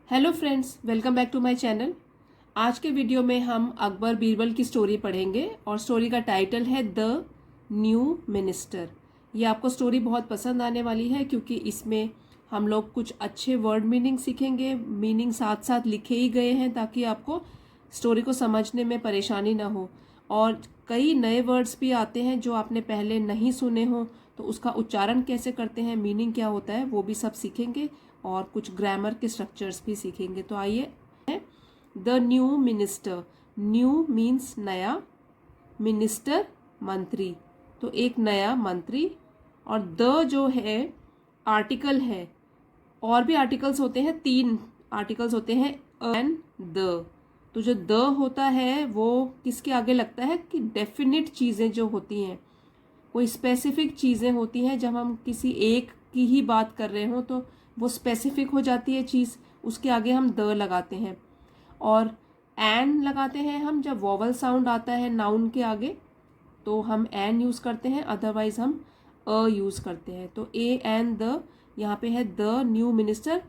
Hello friends, welcome back to my channel. आज के video में हम अकबर बीरबल की स्टोरी पढ़ेंगे और स्टोरी का टाइटल है द न्यू मिनिस्टर। ये आपको स्टोरी बहुत पसंद आने वाली है क्योंकि इसमें हम लोग कुछ अच्छे वर्ड मीनिंग सीखेंगे। मीनिंग साथ साथ लिखे ही गए हैं ताकि आपको स्टोरी को समझने में परेशानी ना हो। और कई नए वर्ड्स भी आते हैं जो आपने पहले नहीं सुने हो, तो उसका उच्चारण कैसे करते हैं, मीनिंग क्या होता है, वो भी सब सीखेंगे और कुछ ग्रामर के स्ट्रक्चर्स भी सीखेंगे। तो आइए, the new minister. New means नया, मिनिस्टर मंत्री, तो एक नया मंत्री। और द जो है आर्टिकल है, और भी आर्टिकल्स होते हैं, 3 आर्टिकल्स होते हैं, एंड द। तो जो द होता है वो किसके आगे लगता है कि डेफिनिट चीज़ें जो होती हैं, कोई स्पेसिफिक चीज़ें होती हैं। जब हम किसी एक की ही बात कर रहे हो तो वो स्पेसिफिक हो जाती है चीज़, उसके आगे हम द लगाते हैं। और एन लगाते हैं हम जब वॉवल साउंड आता है नाउन के आगे, तो हम एन यूज़ करते हैं, अदरवाइज हम अ यूज़ करते हैं। तो ए एन द, यहाँ पे है द न्यू मिनिस्टर,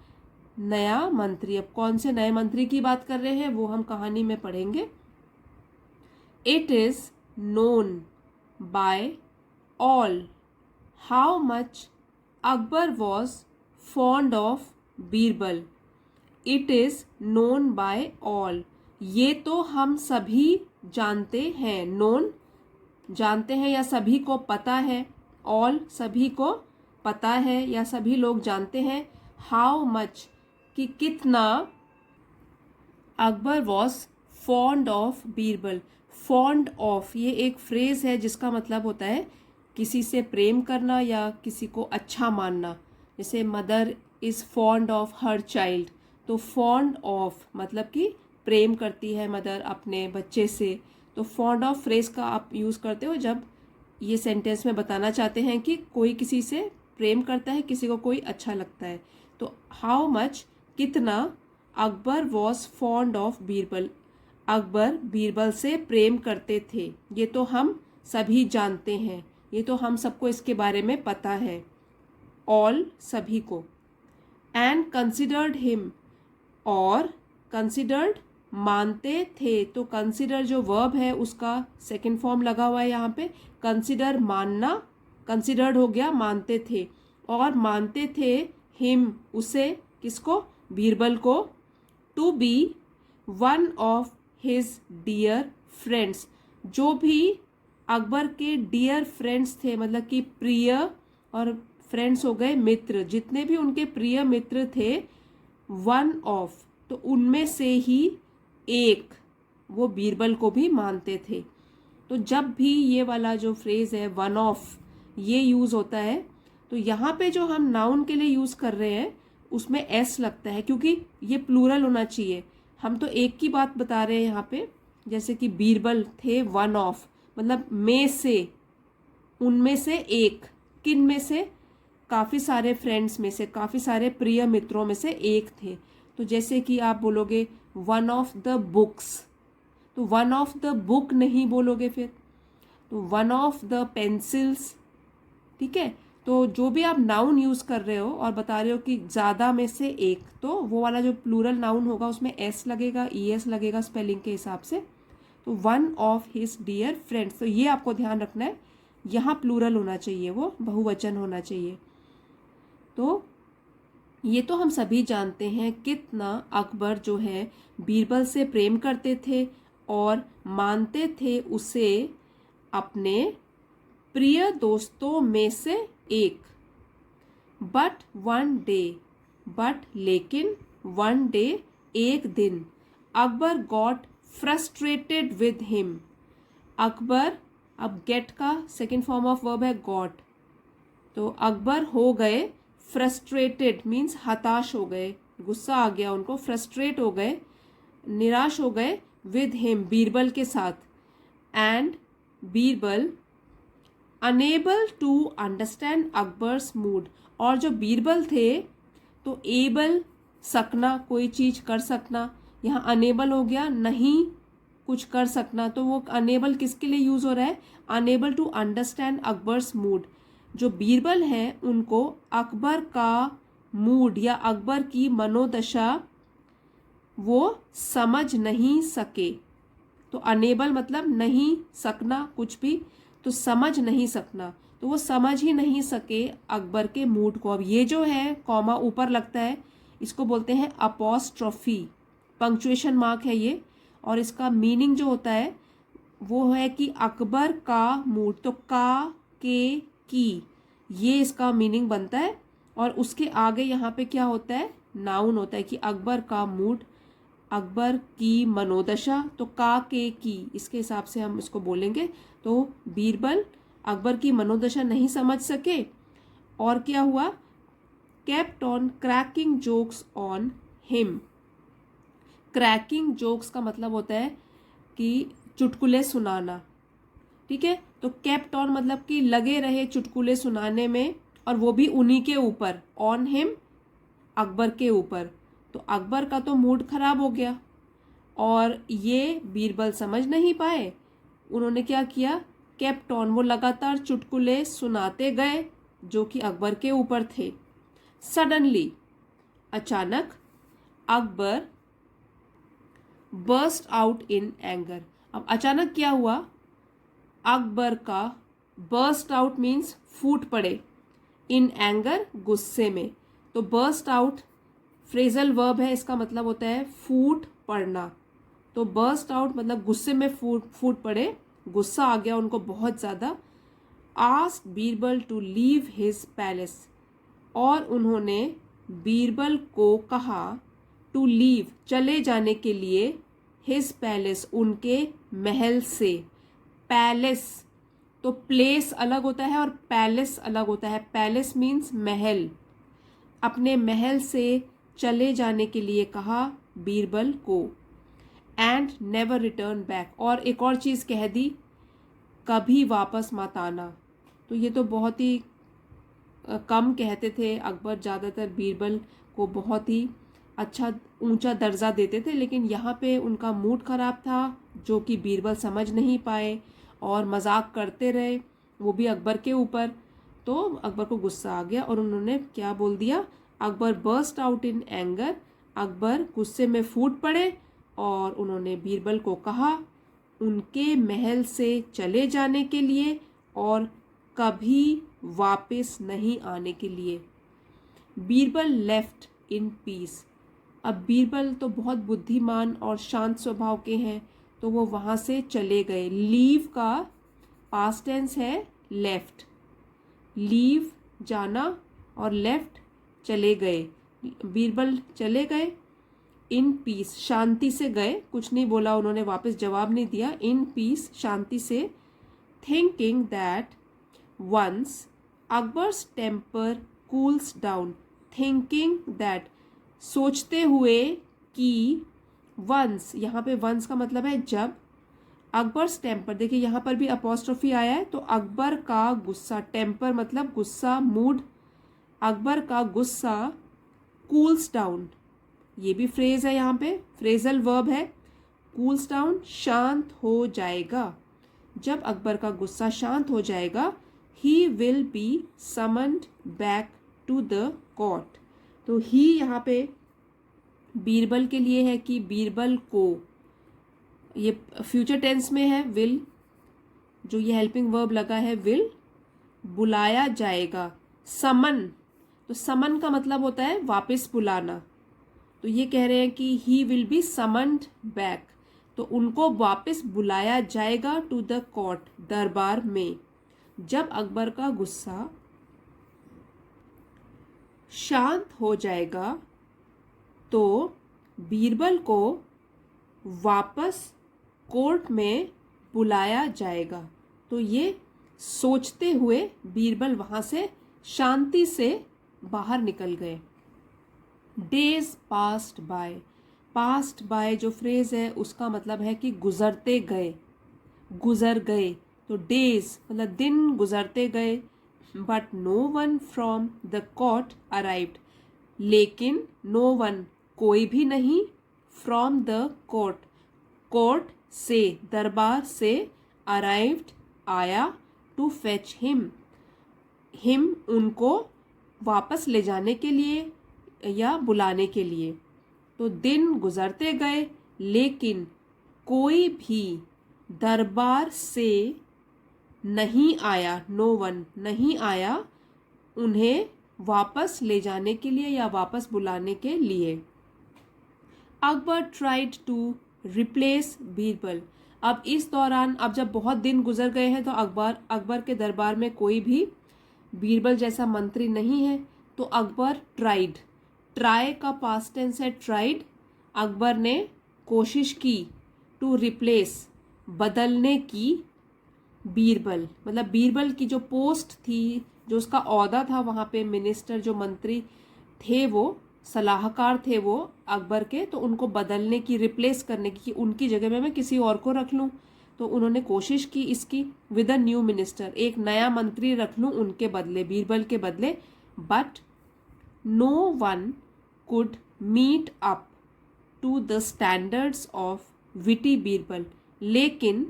नया मंत्री। अब कौन से नए मंत्री की बात कर रहे हैं वो हम कहानी में पढ़ेंगे। It is known by all how much Akbar was fond of Birbal. It is known by all, ये तो हम सभी जानते हैं। known जानते हैं या सभी को पता है, all सभी को पता है या सभी लोग जानते हैं। how much कि कितना, Akbar was fond of Birbal. Fond of ये एक फ्रेज है जिसका मतलब होता है किसी से प्रेम करना या किसी को अच्छा मानना। जैसे mother is fond of her child, तो फॉन्ड ऑफ मतलब कि प्रेम करती है मदर अपने बच्चे से। तो फॉन्ड ऑफ फ्रेज का आप यूज़ करते हो जब ये सेंटेंस में बताना चाहते हैं कि कोई किसी से प्रेम करता है, किसी को कोई अच्छा लगता है। तो हाउ मच कितना, Akbar was fond of Birbal, Akbar Birbal से प्रेम करते थे। ये तो हम सभी जानते हैं, ये तो हम सबको इसके बारे में पता है, ऑल सभी को। एंड कंसिडर्ड हिम, और कंसिडर्ड मानते थे। तो कंसिडर जो वर्ब है उसका सेकंड फॉर्म लगा हुआ है यहाँ पे, कंसिडर मानना, कंसिडर्ड हो गया मानते थे। और मानते थे हिम उसे, किसको, बीरबल को, to be one of his dear friends, जो भी अकबर के डियर फ्रेंड्स थे, मतलब कि प्रिय, और फ्रेंड्स हो गए मित्र, जितने भी उनके प्रिय मित्र थे, वन ऑफ तो उनमें से ही एक, वो बीरबल को भी मानते थे। तो जब भी ये वाला जो फ्रेज है वन ऑफ ये यूज़ होता है, तो यहाँ पे जो हम नाउन के लिए यूज़ कर रहे हैं उसमें एस लगता है क्योंकि ये प्लूरल होना चाहिए। हम तो एक की बात बता रहे हैं यहाँ पे, जैसे कि बीरबल थे वन ऑफ, मतलब में से, उनमें से एक, किन में से, काफ़ी सारे फ्रेंड्स में से, काफ़ी सारे प्रिय मित्रों में से एक थे। तो जैसे कि आप बोलोगे वन ऑफ द बुक्स, तो वन ऑफ द बुक नहीं बोलोगे फिर, तो वन ऑफ द पेंसिल्स। ठीक है, तो जो भी आप नाउन यूज़ कर रहे हो और बता रहे हो कि ज़्यादा में से एक, तो वो वाला जो प्लूरल नाउन होगा उसमें एस लगेगा, ई एस लगेगा स्पेलिंग के हिसाब से। तो one of his dear friends, तो ये आपको ध्यान रखना है, यहाँ प्लूरल होना चाहिए, वो बहुवचन होना चाहिए। तो ये तो हम सभी जानते हैं कितना अकबर जो है बीरबल से प्रेम करते थे और मानते थे उसे अपने प्रिय दोस्तों में से एक। बट वन डे, बट लेकिन, वन डे एक दिन, Akbar got frustrated with him. Akbar, अब गेट का सेकेंड फॉर्म ऑफ वर्ब है गॉट, तो अकबर हो गए फ्रस्ट्रेटेड मीन्स हताश हो गए, गुस्सा आ गया उनको, फ्रस्ट्रेट हो गए, निराश हो गए, विद हिम बीरबल के साथ। And Birbal unable to understand Akbar's mood, और जो बीरबल थे, तो एबल सकना, कोई चीज़ कर सकना, यहाँ अनेबल हो गया नहीं कुछ कर सकना, तो वो अनेबल किसके लिए यूज़ हो रहा है, unable to understand Akbar's mood. जो बीरबल हैं उनको अकबर का मूड या अकबर की मनोदशा वो समझ नहीं सके। तो अनेबल मतलब नहीं सकना कुछ भी, तो समझ नहीं सकना, तो वो समझ ही नहीं सके अकबर के मूड को। अब ये जो है कॉमा ऊपर लगता है, इसको बोलते हैं अपॉस्ट्रोफी, पंक्चुएशन मार्क है ये। और इसका मीनिंग जो होता है वो है कि अकबर का मूड, तो का, के, की, ये इसका मीनिंग बनता है। और उसके आगे यहाँ पे क्या होता है, नाउन होता है कि अकबर का मूड, अकबर की मनोदशा, तो का, के, की, इसके हिसाब से हम इसको बोलेंगे। तो बीरबल अकबर की मनोदशा नहीं समझ सके, और क्या हुआ, kept on cracking jokes on him. Cracking jokes का मतलब होता है कि चुटकुले सुनाना, ठीक है। तो केप्ट ऑन मतलब कि लगे रहे चुटकुले सुनाने में, और वो भी उन्हीं के ऊपर, ऑन हिम, अकबर के ऊपर। तो अकबर का तो मूड खराब हो गया, और ये बीरबल समझ नहीं पाए। उन्होंने क्या किया, केप्ट ऑन, वो लगातार चुटकुले सुनाते गए जो कि अकबर के ऊपर थे। सडनली, अचानक, Akbar burst out in anger. अब अचानक क्या हुआ, अकबर का बर्स्ट आउट मीन्स फूट पड़े, इन एंगर, गुस्से में। तो बर्स्ट आउट फ्रेजल वर्ब है, इसका मतलब होता है फूट पड़ना। तो बर्स्ट आउट मतलब गुस्से में फूट पड़े, गुस्सा आ गया उनको बहुत ज़्यादा। Asked Birbal to leave his palace, और उन्होंने बीरबल को कहा टू लीव, चले जाने के लिए, हिज पैलेस, उनके महल से। पैलेस, तो प्लेस अलग होता है और पैलेस अलग होता है। पैलेस मीन्स महल। अपने महल से चले जाने के लिए कहा बीरबल को। एंड नेवर रिटर्न बैक, और एक और चीज़ कह दी, कभी वापस मत आना। तो ये तो बहुत ही कम कहते थे अकबर, ज़्यादातर बीरबल को बहुत ही अच्छा ऊंचा दर्जा देते थे, लेकिन यहाँ पे उनका मूड ख़राब था जो कि बीरबल समझ नहीं पाए और मजाक करते रहे, वो भी अकबर के ऊपर। तो अकबर को गुस्सा आ गया और उन्होंने क्या बोल दिया, Akbar burst out in anger, Akbar गुस्से में फूट पड़े और उन्होंने बीरबल को कहा उनके महल से चले जाने के लिए और कभी वापस नहीं आने के लिए। Birbal left in peace. अब बीरबल तो बहुत बुद्धिमान और शांत स्वभाव के हैं, तो वो वहाँ से चले गए। लीव का पास्ट टेंस है लेफ्ट, लीव जाना और लेफ्ट चले गए। बीरबल चले गए, इन पीस शांति से गए, कुछ नहीं बोला उन्होंने, वापस जवाब नहीं दिया, इन पीस शांति से। Thinking that once Akbar's temper cools down, thinking that, सोचते हुए कि, वंस, यहाँ पे वंस का मतलब है जब, अकबर्स टेम्पर, देखिए यहाँ पर भी अपॉस्ट्रोफी आया है, तो अकबर का गुस्सा, टेम्पर मतलब गुस्सा, मूड, अकबर का गुस्सा, कूल्स डाउन, ये भी फ्रेज है, यहाँ पे फ्रेजल वर्ब है, कूल्स डाउन, शांत हो जाएगा। जब अकबर का गुस्सा शांत हो जाएगा, he will be summoned back to the court. तो ही यहाँ पे बीरबल के लिए है कि बीरबल को, ये फ्यूचर टेंस में है, विल, जो ये हेल्पिंग वर्ब लगा है विल, बुलाया जाएगा। समन, तो समन का मतलब होता है वापस बुलाना, तो ये कह रहे हैं कि ही विल बी समन्ड बैक, तो उनको वापस बुलाया जाएगा टू द कोर्ट, दरबार में। जब अकबर का गुस्सा शांत हो जाएगा तो बीरबल को वापस कोर्ट में बुलाया जाएगा। तो ये सोचते हुए बीरबल वहाँ से शांति से बाहर निकल गए। Days passed by, passed by जो फ्रेज है उसका मतलब है कि गुजरते गए, गुजर गए। तो डेज मतलब दिन गुजरते गए। But no one from the court arrived, लेकिन नो वन, कोई भी नहीं, फ्रॉम द कोर्ट, कोर्ट से, दरबार से, अराइव्ड आया, टू फेच हिम, हिम उनको वापस ले जाने के लिए या बुलाने के लिए। तो दिन गुजरते गए लेकिन कोई भी दरबार से नहीं आया, नो वन नहीं आया उन्हें वापस ले जाने के लिए या वापस बुलाने के लिए। Akbar tried to replace Birbal. अब इस दौरान, अब जब बहुत दिन गुजर गए हैं तो अकबर के दरबार में कोई भी बीरबल जैसा मंत्री नहीं है, तो अकबर ट्राइड, ट्राई का पास्ट टेंस है ट्राइड, अकबर ने कोशिश की, टू रिप्लेस बदलने की, बीरबल मतलब बीरबल की जो पोस्ट थी, जो उसका ओहदा था वहाँ पे, मिनिस्टर जो मंत्री थे, वो सलाहकार थे वो अकबर के, तो उनको बदलने की, रिप्लेस करने की, कि उनकी जगह में मैं किसी और को रख लूँ। तो उन्होंने कोशिश की इसकी, विद अ न्यू मिनिस्टर, एक नया मंत्री रख लूँ उनके बदले, बीरबल के बदले। But no one could meet up to the standards of witty Birbal. लेकिन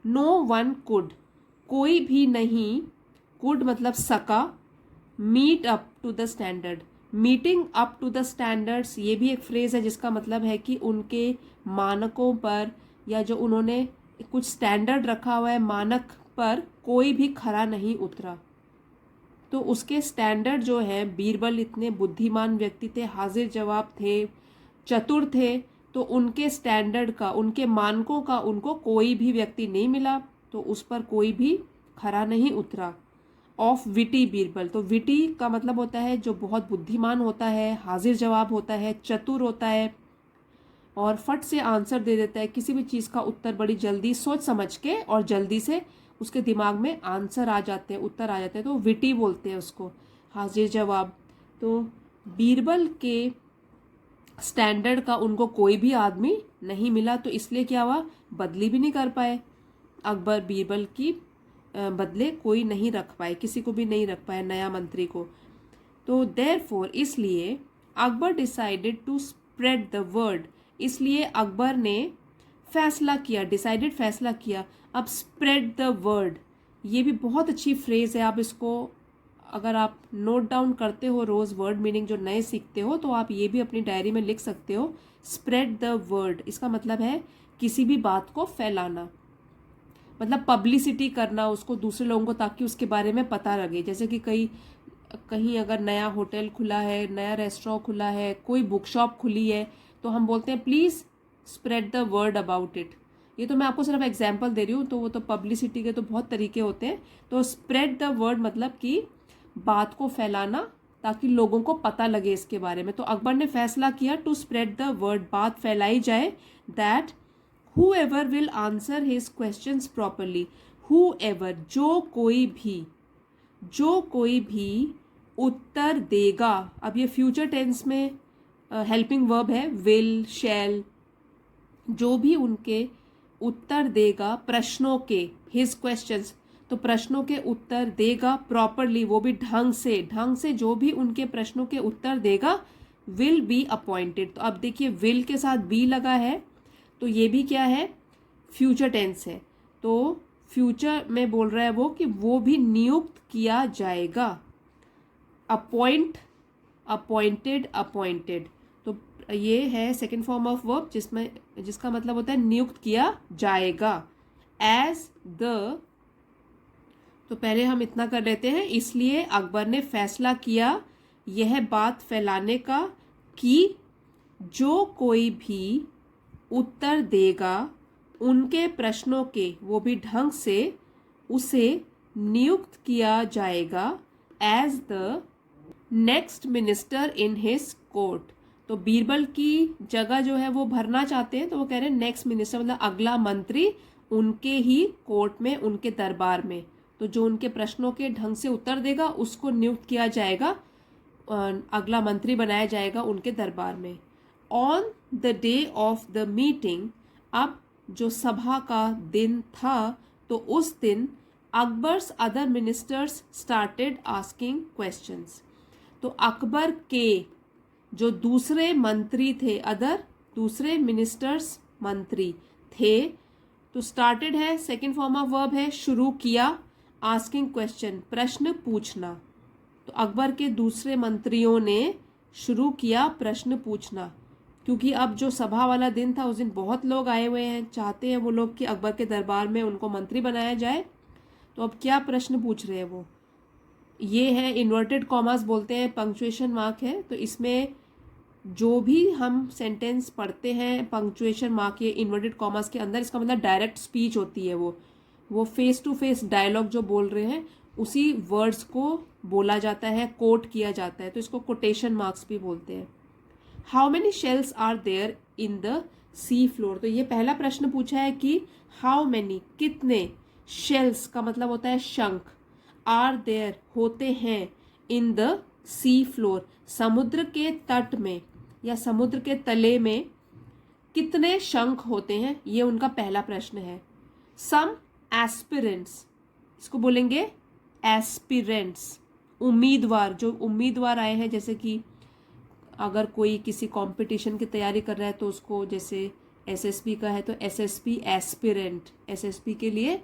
नो वन कुड, कोई भी नहीं, कुड मतलब सका, meet up to the standard, meeting up to the standards, ये भी एक फ्रेज है जिसका मतलब है कि उनके मानकों पर, या जो उन्होंने कुछ स्टैंडर्ड रखा हुआ है, मानक पर कोई भी खरा नहीं उतरा। तो उसके स्टैंडर्ड जो है, बीरबल इतने बुद्धिमान व्यक्ति थे, हाजिर जवाब थे, चतुर थे, तो उनके स्टैंडर्ड का, उनके मानकों का उनको कोई भी व्यक्ति नहीं मिला, तो उस पर कोई भी खरा नहीं उतरा। ऑफ विटी बीरबल, तो विटी का मतलब होता है जो बहुत बुद्धिमान होता है, हाजिर जवाब होता है, चतुर होता है, और फट से आंसर दे देता है, किसी भी चीज़ का उत्तर बड़ी जल्दी सोच समझ के और जल्दी से उसके दिमाग में आंसर आ जाते हैं, उत्तर आ जाते हैं, तो विटी बोलते हैं उसको, हाजिर जवाब। तो बीरबल के स्टैंडर्ड का उनको कोई भी आदमी नहीं मिला, तो इसलिए क्या हुआ, बदली भी नहीं कर पाए अकबर, बीरबल की बदले कोई नहीं रख पाए, किसी को भी नहीं रख पाए नया मंत्री को। तो देयरफॉर, इसलिए Akbar decided to spread the word, इसलिए अकबर ने फैसला किया, डिसाइडेड फैसला किया। अब स्प्रेड द वर्ड, ये भी बहुत अच्छी फ्रेज है, आप इसको अगर आप नोट डाउन करते हो रोज वर्ड मीनिंग जो नए सीखते हो, तो आप ये भी अपनी डायरी में लिख सकते हो। स्प्रेड द वर्ड, इसका मतलब है किसी भी बात को फैलाना, मतलब पब्लिसिटी करना उसको दूसरे लोगों को, ताकि उसके बारे में पता लगे। जैसे कि कहीं अगर नया होटल खुला है, नया रेस्टोरेंट खुला है, कोई बुक शॉप खुली है, तो हम बोलते हैं please spread the word about it. ये तो मैं आपको सिर्फ एग्जांपल दे रही हूँ, तो वो तो पब्लिसिटी के तो बहुत तरीके होते हैं। तो स्प्रेड द वर्ड मतलब कि बात को फैलाना, ताकि लोगों को पता लगे इसके बारे में। तो अकबर ने फैसला किया टू स्प्रेड द वर्ड, बात फैलाई जाए, that whoever will answer his questions properly, whoever जो कोई भी उत्तर देगा। अब ये फ्यूचर टेंस में हेल्पिंग वर्ब है, विल, शैल, जो भी उनके उत्तर देगा प्रश्नों के, his questions, तो प्रश्नों के उत्तर देगा प्रॉपरली, वो भी ढंग से जो भी उनके प्रश्नों के उत्तर देगा, विल बी अपॉइंटेड। तो अब देखिए विल के साथ बी लगा है, तो ये भी क्या है, फ्यूचर टेंस है। तो फ्यूचर में बोल रहा है वो कि वो भी नियुक्त किया जाएगा। अपॉइंट, अपॉइंटेड, अपॉइंटेड, तो ये है सेकंड फॉर्म ऑफ वर्ब जिसका मतलब होता है नियुक्त किया जाएगा। एज द, तो पहले हम इतना कर लेते हैं। इसलिए अकबर ने फैसला किया यह बात फैलाने का कि जो कोई भी उत्तर देगा उनके प्रश्नों के, वो भी ढंग से, उसे नियुक्त किया जाएगा as the next minister in his court. तो बीरबल की जगह जो है वो भरना चाहते हैं, तो वो कह रहे हैं नेक्स्ट मिनिस्टर मतलब अगला मंत्री उनके ही कोर्ट में, उनके दरबार में। तो जो उनके प्रश्नों के ढंग से उत्तर देगा उसको नियुक्त किया जाएगा, अगला मंत्री बनाया जाएगा उनके दरबार में। On the day of the meeting, अब जो सभा का दिन था, तो उस दिन Akbar's other ministers started asking questions. तो अकबर के जो दूसरे मंत्री थे, दूसरे मिनिस्टर्स मंत्री थे, तो स्टार्टेड है सेकंड फॉर्म ऑफ वर्ब है, शुरू किया, आस्किंग क्वेश्चन प्रश्न पूछना। तो अकबर के दूसरे मंत्रियों ने शुरू किया प्रश्न पूछना। क्योंकि अब जो सभा वाला दिन था उस दिन बहुत लोग आए हुए हैं, चाहते हैं वो लोग कि अकबर के दरबार में उनको मंत्री बनाया जाए। तो अब क्या प्रश्न पूछ रहे हैं वो, ये है इन्वर्टेड कॉमास बोलते हैं, पंक्चुएशन मार्क है। तो इसमें जो भी हम सेंटेंस पढ़ते हैं पंक्चुएशन मार्क ये इन्वर्टेड कॉमास के अंदर, इसका मतलब डायरेक्ट स्पीच होती है, वो फेस टू फेस डायलॉग जो बोल रहे हैं उसी वर्ड्स को बोला जाता है, कोट किया जाता है, तो इसको कोटेशन मार्क्स भी बोलते हैं। How many shells are there in the sea floor, तो ये पहला प्रश्न पूछा है कि हाउ मेनी कितने, शेल्स का मतलब होता है शंख, आर देयर होते हैं, इन द सी फ्लोर समुद्र के तट में या समुद्र के तले में कितने शंख होते हैं, ये उनका पहला प्रश्न है। सम एस्पिरेंट्स, इसको बोलेंगे एस्पिरेंट्स, उम्मीदवार, जो उम्मीदवार आए हैं, जैसे कि अगर कोई किसी कंपटीशन की तैयारी कर रहा है तो उसको, जैसे एसएसपी का है तो एसएसपी एस्पिरेंट, एसएसपी के लिए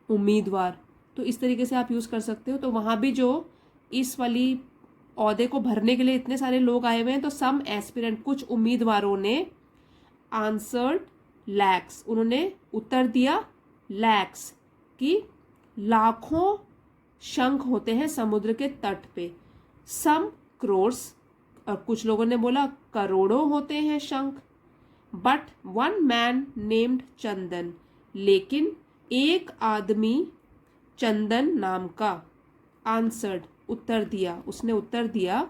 उम्मीदवार, तो इस तरीके से आप यूज़ कर सकते हो। तो वहाँ भी जो इस वाली ओहदे को भरने के लिए इतने सारे लोग आए हुए हैं, तो सम एस्पिरेंट, कुछ उम्मीदवारों ने, आंसर्ड लैक्स, उन्होंने उत्तर दिया लैक्स, कि लाखों शंख होते हैं समुद्र के तट पे। सम क्रोर्स, और कुछ लोगों ने बोला करोड़ों होते हैं शंख। बट वन मैन नेम्ड चंदन, लेकिन एक आदमी चंदन नाम का, आंसर्ड उत्तर दिया, उसने उत्तर दिया,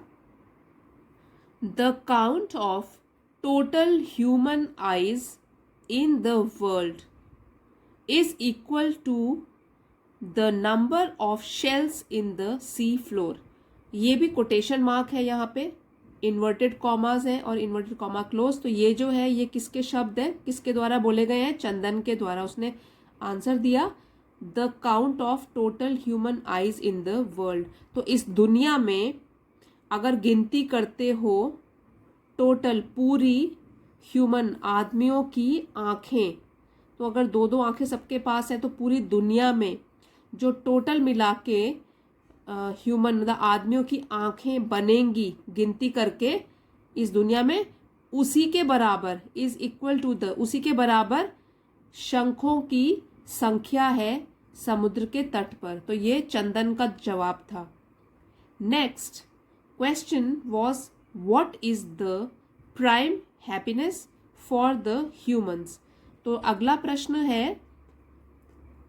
the count of total human eyes in the world is equal to the number of shells in the sea floor. ये भी कोटेशन मार्क है, यहाँ पे इन्वर्टेड कॉमास है और इन्वर्टेड कॉमा क्लोज। तो ये जो है ये किसके शब्द है, किसके द्वारा बोले गए हैं, चंदन के द्वारा। उसने आंसर दिया the count of total human eyes in the world. तो इस दुनिया में अगर गिनती करते हो टोटल पूरी ह्यूमन आदमियों की आंखें, तो अगर दो दो आंखें सबके पास है तो पूरी दुनिया में जो टोटल मिला के ह्यूमन मतलब आदमियों की आंखें बनेंगी गिनती करके इस दुनिया में, उसी के बराबर, इज इक्वल टू द, उसी के बराबर शंखों की संख्या है समुद्र के तट पर। तो ये चंदन का जवाब था। Next question was what is the prime happiness for the humans. तो अगला प्रश्न है,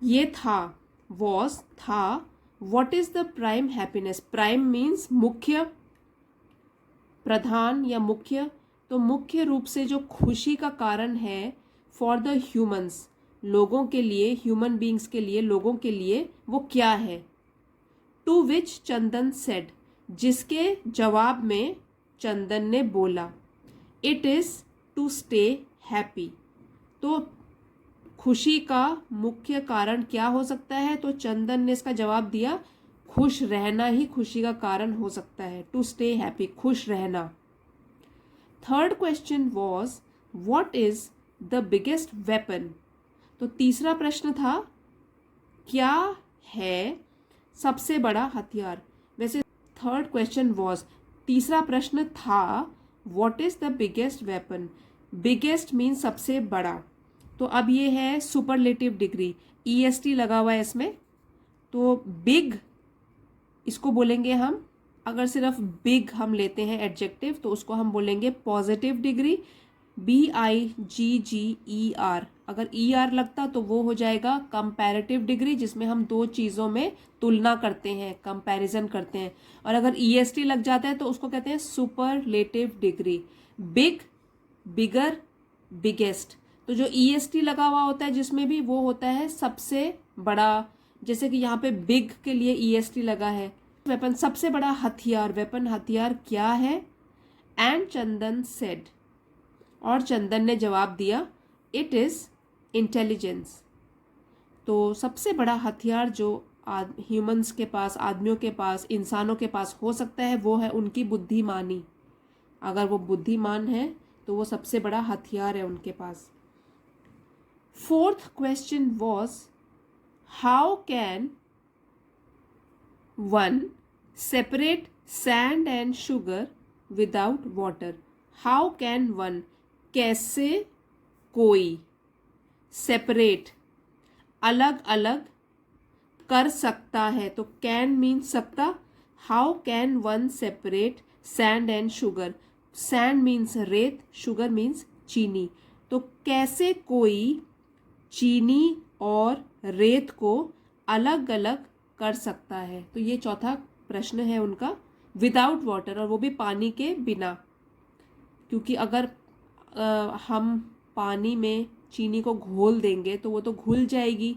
ये था, वॉज था, what is the prime happiness. Prime means मुख्य, प्रधान या मुख्य। तो मुख्य रूप से जो खुशी का कारण है फॉर द ह्यूमंस, लोगों के लिए, ह्यूमन बींग्स के लिए, लोगों के लिए, वो क्या है। टू विच चंदन सेड, जिसके जवाब में चंदन ने बोला, it is to stay happy. तो खुशी का मुख्य कारण क्या हो सकता है, तो चंदन ने इसका जवाब दिया खुश रहना ही खुशी का कारण हो सकता है, टू स्टे हैप्पी, खुश रहना। Third question was what is the biggest weapon. तो तीसरा प्रश्न था क्या है सबसे बड़ा हथियार। वैसे थर्ड क्वेश्चन वॉज, तीसरा प्रश्न था what is the biggest weapon. Biggest mean सबसे बड़ा। तो अब ये है सुपरलेटिव डिग्री, EST लगा हुआ है इसमें। तो बिग इसको बोलेंगे हम, अगर सिर्फ बिग हम लेते हैं एडजेक्टिव तो उसको हम बोलेंगे पॉजिटिव डिग्री, BIGGER। अगर ER लगता तो वो हो जाएगा कंपैरेटिव डिग्री, जिसमें हम दो चीज़ों में तुलना करते हैं, कंपैरिजन करते हैं। और अगर EST लग जाता है तो उसको कहते हैं सुपरलेटिव डिग्री। बिग, बिगर, बिगेस्ट। तो जो EST लगा हुआ होता है जिसमें भी, वो होता है सबसे बड़ा। जैसे कि यहाँ पे बिग के लिए EST लगा है। वेपन सबसे बड़ा हथियार, वेपन हथियार क्या है। एंड चंदन सेड, और चंदन ने जवाब दिया, इट इज इंटेलिजेंस। तो सबसे बड़ा हथियार जो ह्यूमंस के पास, आदमियों के पास, इंसानों के पास हो सकता है वो है उनकी बुद्धिमानी। अगर वो बुद्धिमान है तो वो सबसे बड़ा हथियार है उनके पास। Fourth question was how can one separate sand and sugar without water. How can one, कैसे कोई सेपरेट अलग अलग कर सकता है, तो कैन मीन सकता, how can one separate sand and sugar, sand means रेत, शुगर मीन्स चीनी, तो कैसे कोई चीनी और रेत को अलग अलग कर सकता है। तो ये चौथा प्रश्न है उनका, विदाउट वाटर, और वो भी पानी के बिना, क्योंकि अगर हम पानी में चीनी को घोल देंगे तो वो तो घुल जाएगी,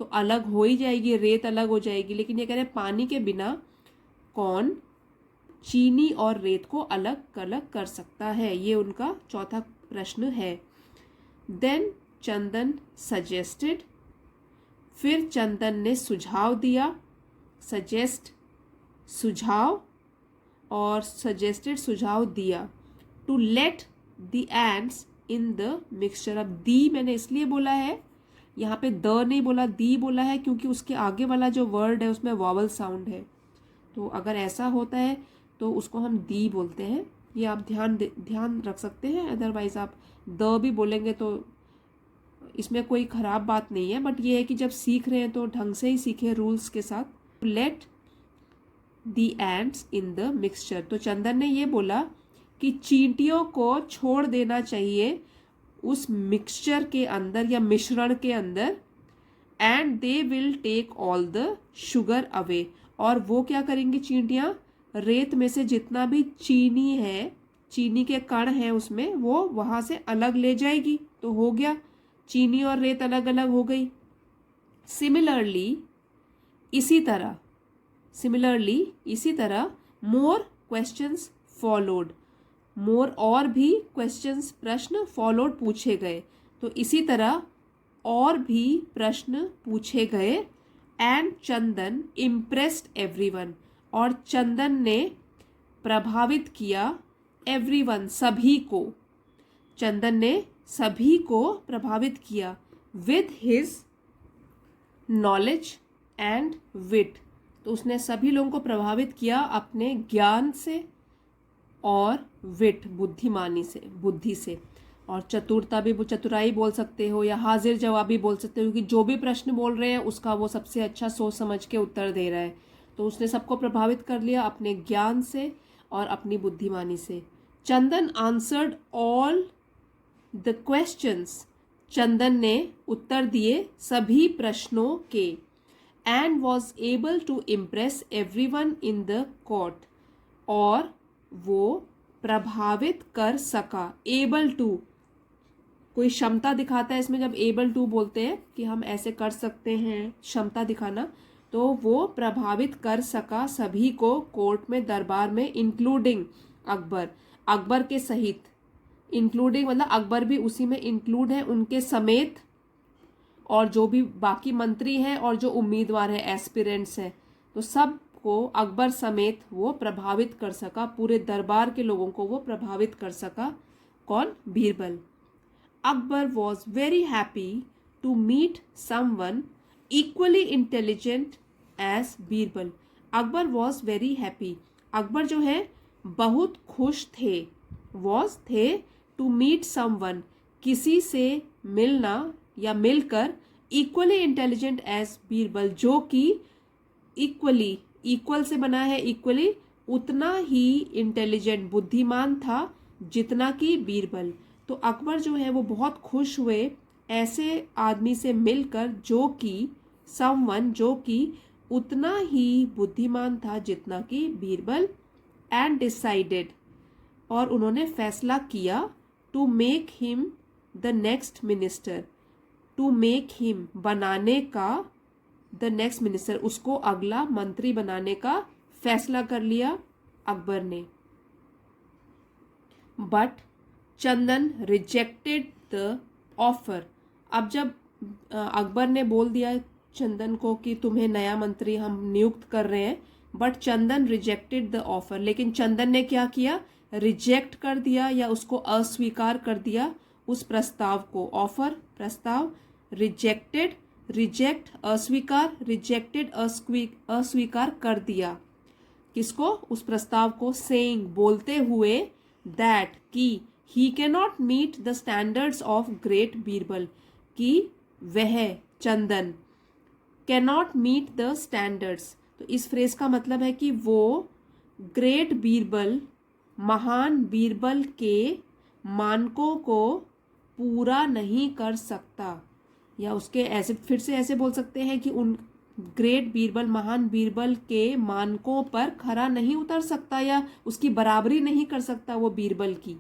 तो अलग हो ही जाएगी, रेत अलग हो जाएगी, लेकिन ये कह रहे हैं पानी के बिना कौन चीनी और रेत को अलग अलग कर सकता है, ये उनका चौथा प्रश्न है। देन चंदन सजेस्टेड, फिर चंदन ने सुझाव दिया, सजेस्ट सुझाव और सजेस्टेड सुझाव दिया, to let the ants in the mixture. अब दी मैंने इसलिए बोला है, यहाँ पे द नहीं बोला, दी बोला है, क्योंकि उसके आगे वाला जो वर्ड है उसमें वॉवल साउंड है, तो अगर ऐसा होता है तो उसको हम दी बोलते हैं, ये आप ध्यान रख सकते हैं। अदरवाइज आप द भी बोलेंगे तो इसमें कोई ख़राब बात नहीं है, बट ये है कि जब सीख रहे हैं तो ढंग से ही सीखें, रूल्स के साथ। Let the ends in the mixture, तो चंदन ने ये बोला कि चींटियों को छोड़ देना चाहिए उस मिक्सचर के अंदर या मिश्रण के अंदर, and they will take all the sugar away, और वो क्या करेंगी चींटियाँ, रेत में से जितना भी चीनी है, चीनी के कण हैं उसमें, वो वहाँ से अलग ले जाएगी, तो हो गया, चीनी और रेत अलग अलग हो गई। सिमिलरली इसी तरह मोर क्वेश्चंस फॉलोड, मोर और भी क्वेश्चंस प्रश्न फॉलोड पूछे गए, तो इसी तरह और भी प्रश्न पूछे गए। एंड चंदन इम्प्रेस्ड एवरीवन, और चंदन ने प्रभावित किया एवरीवन सभी को, चंदन ने सभी को प्रभावित किया विद हिज नॉलेज एंड विट, तो उसने सभी लोगों को प्रभावित किया अपने ज्ञान से और विट बुद्धिमानी से, बुद्धि से, और चतुरता भी, चतुराई बोल सकते हो या हाजिर जवाबी बोल सकते हो, क्योंकि जो भी प्रश्न बोल रहे हैं उसका वो सबसे अच्छा सोच समझ के उत्तर दे रहा है, तो उसने सबको प्रभावित कर लिया अपने ज्ञान से और अपनी बुद्धिमानी से। Chandan answered all the questions, Chandan ने उत्तर दिए सभी प्रश्नों के, and was able to impress everyone in the court, और वो प्रभावित कर सका, एबल टू कोई क्षमता दिखाता है इसमें, जब एबल टू बोलते हैं कि हम ऐसे कर सकते हैं, क्षमता दिखाना, तो वो प्रभावित कर सका सभी को कोर्ट में, दरबार में, इंक्लूडिंग अकबर, अकबर के सहित, इंक्लूडिंग मतलब अकबर भी उसी में इंक्लूड है, उनके समेत, और जो भी बाकी मंत्री हैं और जो उम्मीदवार हैं, एस्पिरेंट्स हैं, तो सब को अकबर समेत वो प्रभावित कर सका, पूरे दरबार के लोगों को वो प्रभावित कर सका। कौन? Birbal. Akbar was very happy to meet someone equally intelligent as Birbal. Akbar was very happy, Akbar जो है बहुत खुश थे, वॉज थे, टू मीट समवन किसी से मिलना या मिलकर, इक्वली इंटेलिजेंट एज बीरबल जो कि इक्वली, इक्वल से बना है इक्वली, उतना ही इंटेलिजेंट बुद्धिमान था जितना कि बीरबल। तो अकबर जो है वो बहुत खुश हुए ऐसे आदमी से मिलकर जो कि समवन, जो कि उतना ही बुद्धिमान था जितना कि बीरबल। एंड डिसाइडेड, और उन्होंने फैसला किया, to make him the next minister, to make him बनाने का, द नेक्स्ट मिनिस्टर उसको अगला मंत्री बनाने का फैसला कर लिया अकबर ने। But Chandan rejected the offer, अब जब अकबर ने बोल दिया चंदन को कि तुम्हें नया मंत्री हम नियुक्त कर रहे हैं, but Chandan rejected the offer, लेकिन चंदन ने क्या किया? रिजेक्ट कर दिया या उसको अस्वीकार कर दिया उस प्रस्ताव को। ऑफर प्रस्ताव, रिजेक्टेड, रिजेक्ट अस्वीकार, रिजेक्टेड अस्वीकार कर दिया किसको? उस प्रस्ताव को। सेइंग बोलते हुए, दैट कि he can not meet the standards of great Birbal, कि वह Chandan can not meet the standards. तो इस फ्रेज का मतलब है कि वो ग्रेट बीरबल, महान बीरबल के मानकों को पूरा नहीं कर सकता, या उसके ऐसे फिर से ऐसे बोल सकते हैं कि उन ग्रेट बीरबल, महान बीरबल के मानकों पर खरा नहीं उतर सकता, या उसकी बराबरी नहीं कर सकता वो बीरबल की।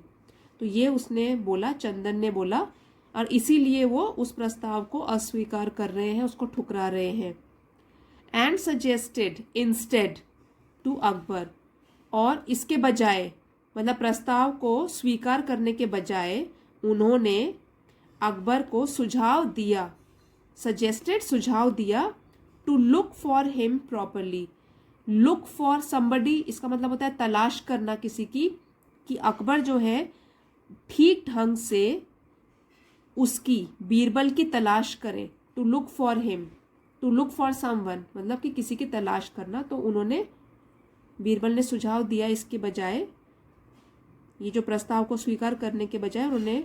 तो ये उसने बोला, चंदन ने बोला, और इसीलिए वो उस प्रस्ताव को अस्वीकार कर रहे हैं, उसको ठुकरा रहे हैं। And suggested instead to Akbar, और इसके बजाय, मतलब प्रस्ताव को स्वीकार करने के बजाय उन्होंने अकबर को सुझाव दिया, सजेस्टेड सुझाव दिया, to look for him properly. Look for somebody, इसका मतलब होता है तलाश करना किसी की, कि अकबर जो है ठीक ढंग से उसकी, बीरबल की तलाश करें। To look for him, to look for someone, मतलब कि किसी की तलाश करना। तो उन्होंने, बीरबल ने सुझाव दिया, इसके बजाय, ये जो प्रस्ताव को स्वीकार करने के बजाय उन्होंने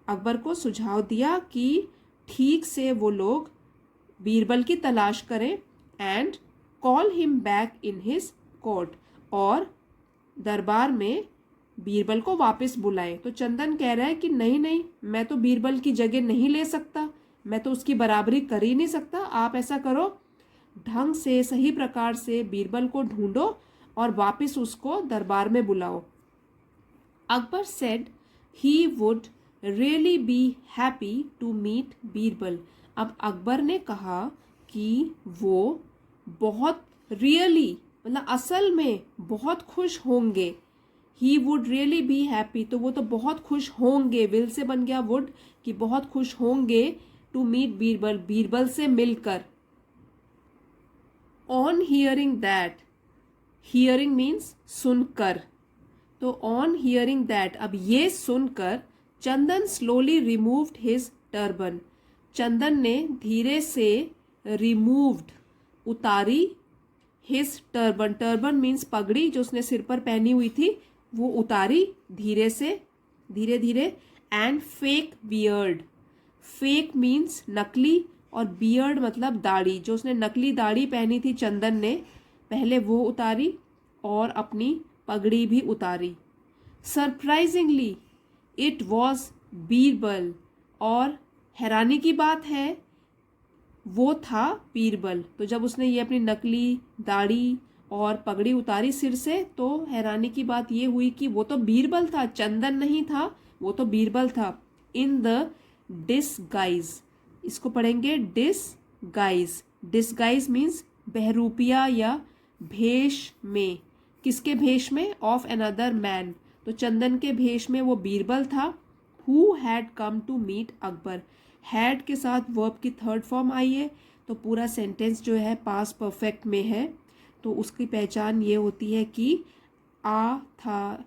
अकबर को सुझाव दिया कि ठीक से वो लोग बीरबल की तलाश करें, and call him back in his court, और दरबार में बीरबल को वापस बुलाए। तो चंदन कह रहा है कि नहीं नहीं, मैं तो बीरबल की जगह नहीं ले सकता, मैं तो उसकी बराबरी कर ही नहीं सकता। आप ऐसा करो, ढंग से सही प्रकार से बीरबल को ढूंढो और वापस उसको दरबार में बुलाओ। Akbar said he would really be happy to meet Birbal. अब अकबर ने कहा कि वो बहुत रियली, मतलब असल में बहुत खुश होंगे। ही वुड रियली बी हैप्पी, तो वो तो बहुत खुश होंगे, विल से बन गया वुड, कि बहुत खुश होंगे, टू मीट बीरबल, बीरबल से मिलकर। On hearing that, hearing means सुनकर, तो ऑन हियरिंग दैट, अब ये सुनकर, चंदन स्लोली रिमूव्ड हिज टर्बन, चंदन ने धीरे से रिमूव्ड, उतारी, हिज टर्बन, टर्बन मीन्स पगड़ी जो उसने सिर पर पहनी हुई थी, वो उतारी धीरे से, धीरे धीरे। And fake beard, fake means नकली, और बियर्ड मतलब दाढ़ी, जो उसने नकली दाढ़ी पहनी थी चंदन ने, पहले वो उतारी और अपनी पगड़ी भी उतारी। सरप्राइजिंगली इट वॉज बीरबल, और हैरानी की बात है वो था बीरबल। तो जब उसने ये अपनी नकली दाढ़ी और पगड़ी उतारी सिर से, तो हैरानी की बात ये हुई कि वो तो बीरबल था, चंदन नहीं था, वो तो बीरबल था। इन द डिसगाइज, इसको पढ़ेंगे डिसगाइज, डिसगाइज मीन्स बहरूपिया या भेष में। किसके भेष में? ऑफ अनदर मैन, तो चंदन के भेष में वो बीरबल था। Who had come to meet Akbar, had के साथ वर्ब की थर्ड फॉर्म आई है, तो पूरा सेंटेंस जो है पास्ट परफेक्ट में है। तो उसकी पहचान ये होती है कि आ था,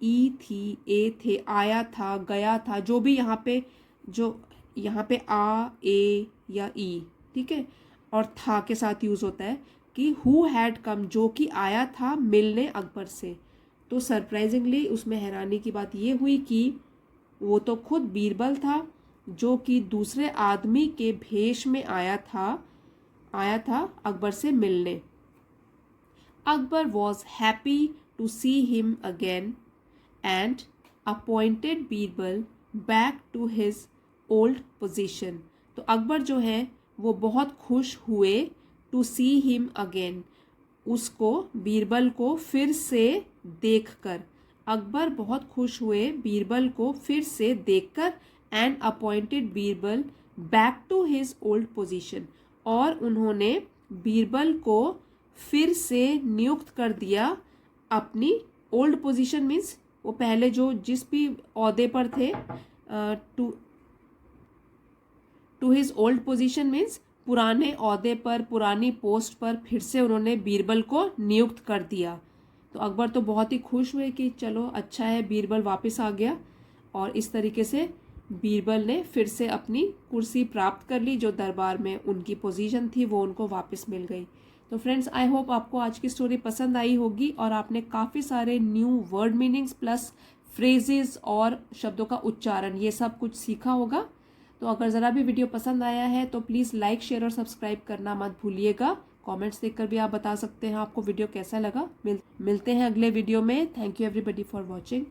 ई थी, ए थे, आया था, गया था, जो भी यहाँ पे आ, ए या ई, ठीक है, और था के साथ यूज होता है कि हु हैड कम, जो कि आया था मिलने अकबर से। तो सरप्राइजिंगली उसमें हैरानी की बात ये हुई कि वो तो खुद बीरबल था, जो कि दूसरे आदमी के भेष में आया था अकबर से मिलने। Akbar was happy to see him again and appointed Birbal back to his old position. तो अकबर जो है वो बहुत खुश हुए, टू सी हिम अगेन, उसको, बीरबल को फिर से देखकर। अकबर बहुत खुश हुए बीरबल को फिर से देखकर, and appointed Birbal back to his old position, और उन्होंने बीरबल को फिर से नियुक्त कर दिया अपनी ओल्ड पोजीशन, मीन्स वो पहले जो जिस भी ओहदे पर थे, to his old position means पुराने ओहदे पर, पुरानी पोस्ट पर फिर से उन्होंने बीरबल को नियुक्त कर दिया। तो अकबर तो बहुत ही खुश हुए कि चलो अच्छा है, बीरबल वापस आ गया, और इस तरीके से बीरबल ने फिर से अपनी कुर्सी प्राप्त कर ली, जो दरबार में उनकी पोजीशन थी वो उनको वापस मिल गई। तो फ्रेंड्स, आई होप आपको आज की स्टोरी पसंद आई होगी और आपने काफ़ी सारे new word meanings plus phrases और शब्दों का उच्चारण, ये सब कुछ सीखा होगा। तो अगर ज़रा भी वीडियो पसंद आया है तो प्लीज़ लाइक, शेयर और सब्सक्राइब करना मत भूलिएगा। कमेंट्स देखकर भी आप बता सकते हैं आपको वीडियो कैसा लगा। मिलते हैं अगले वीडियो में। Thank you everybody for watching.